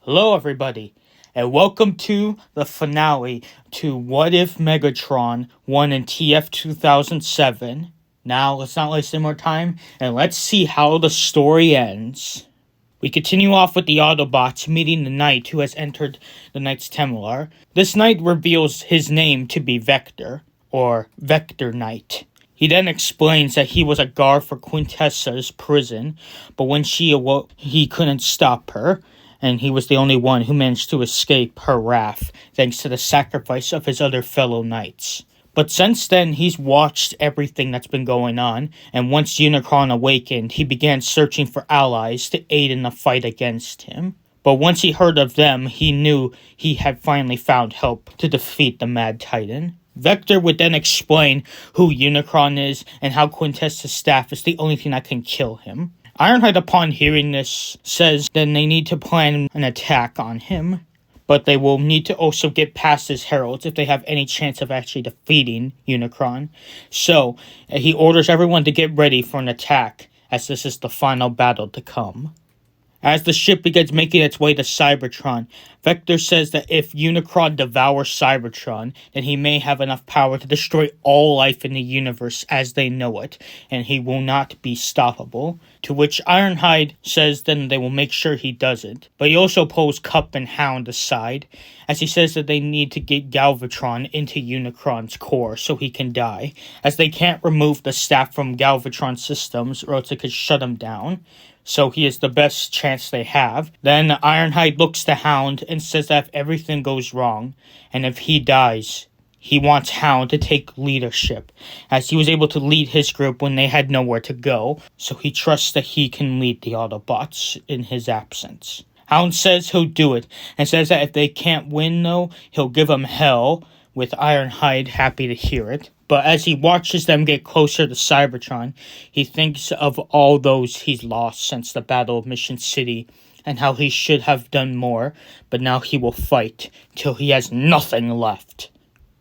Hello, everybody, and welcome to the finale to What If Megatron won in TF 2007. Now, let's not waste any more time, and let's see how the story ends. We continue off with the Autobots meeting the Knight who has entered the Knight's Templar. This Knight reveals his name to be Vector, or Vector Knight. He then explains that he was a guard for Quintessa's prison, but when she awoke, he couldn't stop her, and he was the only one who managed to escape her wrath, thanks to the sacrifice of his other fellow knights. But since then, he's watched everything that's been going on, and once Unicron awakened, he began searching for allies to aid in the fight against him. But once he heard of them, he knew he had finally found help to defeat the Mad Titan. Vector would then explain who Unicron is and how Quintessa's staff is the only thing that can kill him. Ironhide, upon hearing this, says then they need to plan an attack on him, but they will need to also get past his heralds if they have any chance of actually defeating Unicron. So, he orders everyone to get ready for an attack, as this is the final battle to come. As the ship begins making its way to Cybertron, Vector says that if Unicron devours Cybertron, then he may have enough power to destroy all life in the universe as they know it, and he will not be stoppable. To which Ironhide says then they will make sure he doesn't. But he also pulls Cup and Hound aside, as he says that they need to get Galvatron into Unicron's core so he can die, as they can't remove the staff from Galvatron's systems or else it could shut him down. So he is the best chance they have. Then Ironhide looks to Hound and says that if everything goes wrong, and if he dies, he wants Hound to take leadership, as he was able to lead his group when they had nowhere to go, so he trusts that he can lead the Autobots in his absence. Hound says he'll do it, and says that if they can't win though, he'll give them hell, with Ironhide happy to hear it. But as he watches them get closer to Cybertron, he thinks of all those he's lost since the Battle of Mission City, and how he should have done more, but now he will fight till he has nothing left.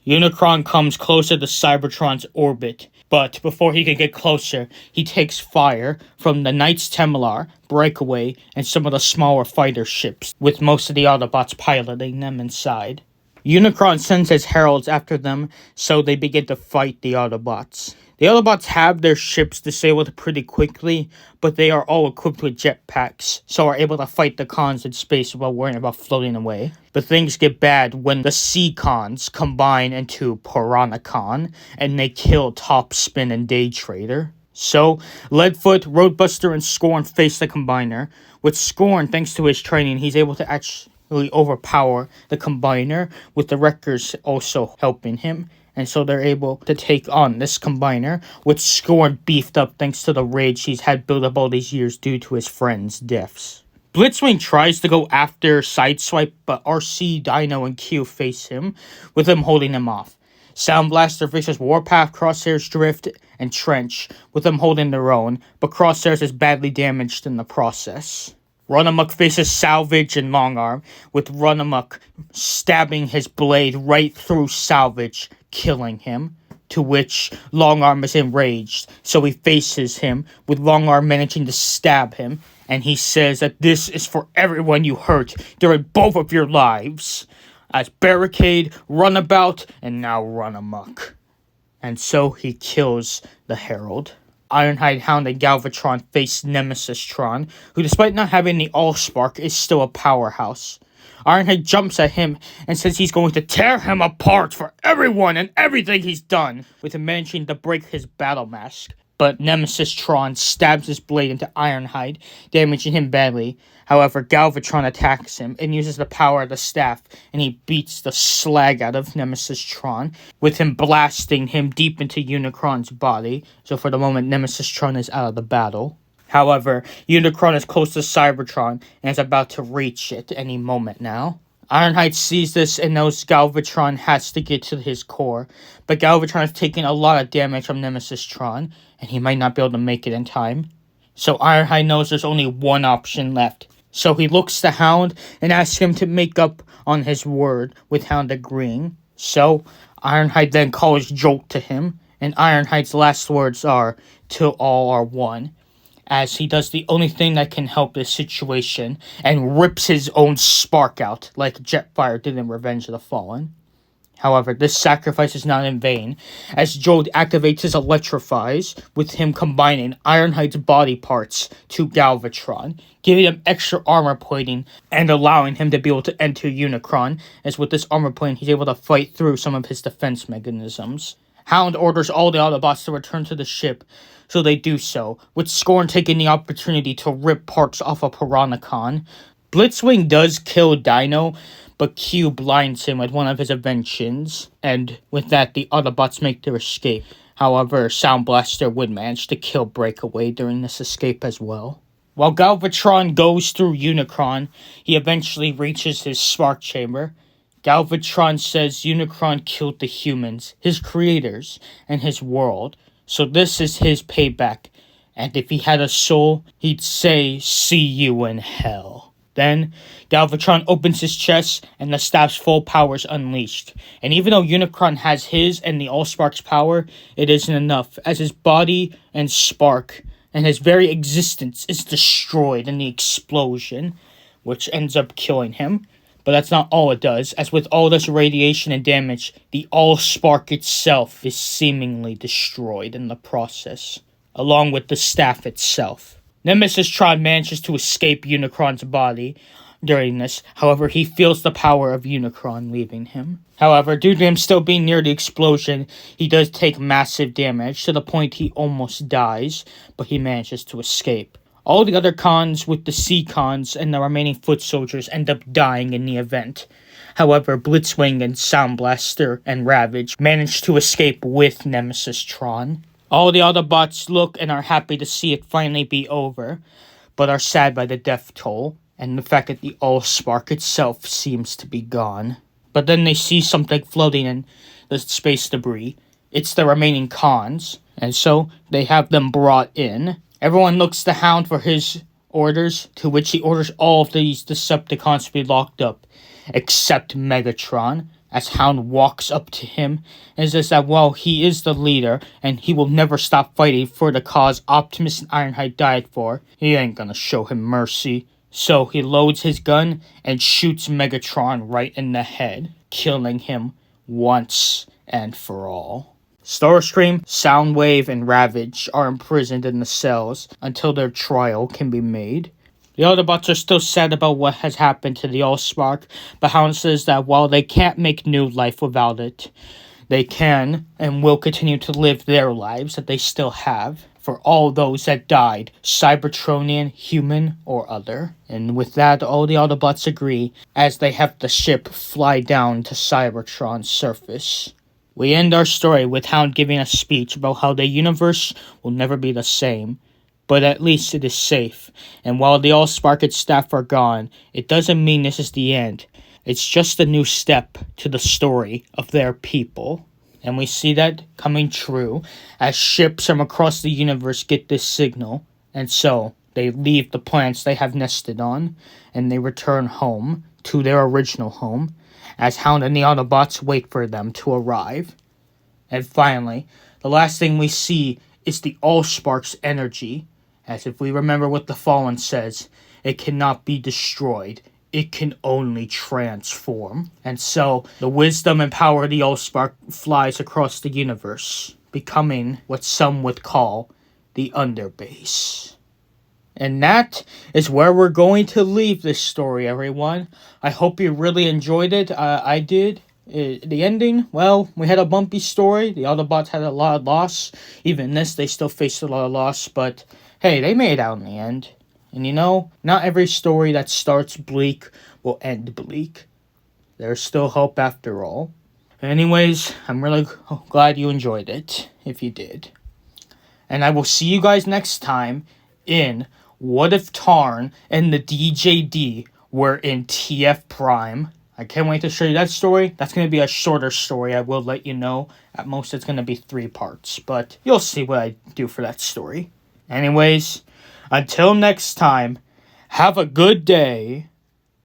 Unicron comes closer to Cybertron's orbit, but before he can get closer, he takes fire from the Knight's Templar, Breakaway, and some of the smaller fighter ships, with most of the Autobots piloting them inside. Unicron sends his heralds after them, so they begin to fight the Autobots. The Autobots have their ships disabled pretty quickly, but they are all equipped with jetpacks, so are able to fight the cons in space while worrying about floating away. But things get bad when the sea cons combine into Piranhacon, and they kill Topspin and Daytrader. So, Leadfoot, Roadbuster, and Scorn face the Combiner. With Scorn, thanks to his training, he's able to actually overpower the Combiner, with the Wreckers also helping him, and so they're able to take on this Combiner, with Scorn beefed up thanks to the rage he's had built up all these years due to his friends' deaths. Blitzwing tries to go after Sideswipe, but RC, Dino, and Q face him, with them holding him off. Sound Blaster faces Warpath, Crosshair's Drift, and Trench, with them holding their own, but Crosshairs is badly damaged in the process. Runamuck faces Salvage and Longarm, with Runamuck stabbing his blade right through Salvage, killing him. To which Longarm is enraged, so he faces him, with Longarm managing to stab him, and he says that this is for everyone you hurt during both of your lives, as Barricade, Runabout, and now Runamuck. And so he kills the Herald. Ironhide, Hound, and Galvatron face Nemesistron, who despite not having the Allspark is still a powerhouse. Ironhide jumps at him and says he's going to tear him apart for everyone and everything he's done, with him managing to break his battle mask. But Nemesistron stabs his blade into Ironhide, damaging him badly. However, Galvatron attacks him and uses the power of the staff, and he beats the slag out of Nemesistron, with him blasting him deep into Unicron's body. So for the moment, Nemesistron is out of the battle. However, Unicron is close to Cybertron and is about to reach it any moment now. Ironhide sees this and knows Galvatron has to get to his core, but Galvatron is taking a lot of damage from Nemesistron, and he might not be able to make it in time. So Ironhide knows there's only one option left. So he looks to Hound and asks him to make up on his word, with Hound agreeing. So Ironhide then calls Jolt to him, and Ironhide's last words are, "Till all are one." as he does the only thing that can help this situation and rips his own spark out like Jetfire did in Revenge of the Fallen. However, this sacrifice is not in vain, as Jode activates his Electrifies, with him combining Ironhide's body parts to Galvatron, giving him extra armor plating and allowing him to be able to enter Unicron, as with this armor plating he's able to fight through some of his defense mechanisms. Hound orders all the Autobots to return to the ship, so they do so, with Scorn taking the opportunity to rip parts off of Piranacon. Blitzwing does kill Dino, but Q blinds him with one of his inventions, and with that the Autobots make their escape. However, Sound Blaster would manage to kill Breakaway during this escape as well. While Galvatron goes through Unicron, he eventually reaches his spark chamber. Galvatron says Unicron killed the humans, his creators, and his world, so this is his payback, and if he had a soul, he'd say, "See you in hell." Then, Galvatron opens his chest, and the staff's full power is unleashed. And even though Unicron has his and the Allspark's power, it isn't enough, as his body and spark and his very existence is destroyed in the explosion, which ends up killing him. But that's not all it does, as with all this radiation and damage, the Allspark itself is seemingly destroyed in the process, along with the staff itself. Nemesistron manages to escape Unicron's body during this, however he feels the power of Unicron leaving him. However, due to him still being near the explosion, he does take massive damage, to the point he almost dies, but he manages to escape. All the other cons with the C-cons and the remaining foot soldiers end up dying in the event. However, Blitzwing and Sound Blaster and Ravage manage to escape with Nemesistron. All the Autobots look and are happy to see it finally be over, but are sad by the death toll, and the fact that the Allspark itself seems to be gone. But then they see something floating in the space debris. It's the remaining cons, and so they have them brought in. Everyone looks to Hound for his orders, to which he orders all of these Decepticons to be locked up, except Megatron, as Hound walks up to him and says that while he is the leader and he will never stop fighting for the cause Optimus and Ironhide died for, he ain't gonna show him mercy. So he loads his gun and shoots Megatron right in the head, killing him once and for all. Starscream, Soundwave, and Ravage are imprisoned in the cells until their trial can be made. The Autobots are still sad about what has happened to the Allspark, but Hound says that while they can't make new life without it, they can and will continue to live their lives that they still have for all those that died, Cybertronian, human, or other. And with that, all the Autobots agree as they have the ship fly down to Cybertron's surface. We end our story with Hound giving a speech about how the universe will never be the same, but at least it is safe, and while the Allspark and staff are gone, it doesn't mean this is the end. It's just a new step to the story of their people. And we see that coming true as ships from across the universe get this signal, and so they leave the planets they have nested on, and they return home to their original home, as Hound and the Autobots wait for them to arrive. And finally, the last thing we see is the Allspark's energy, as if we remember what the Fallen says, it cannot be destroyed, it can only transform. And so, the wisdom and power of the Allspark flies across the universe, becoming what some would call the Underbase. And that is where we're going to leave this story, everyone. I hope you really enjoyed it. I did. The ending, well, we had a bumpy story. The Autobots had a lot of loss. Even this, they still faced a lot of loss, but hey, they made it out in the end. And you know, not every story that starts bleak will end bleak. There's still hope after all. Anyways, I'm really glad you enjoyed it, if you did. And I will see you guys next time in What If Tarn and the DJD were in TF Prime. I can't wait to show you that story. That's going to be a shorter story, I will let you know. At most, it's going to be 3 parts, but you'll see what I do for that story. Anyways, until next time, have a good day.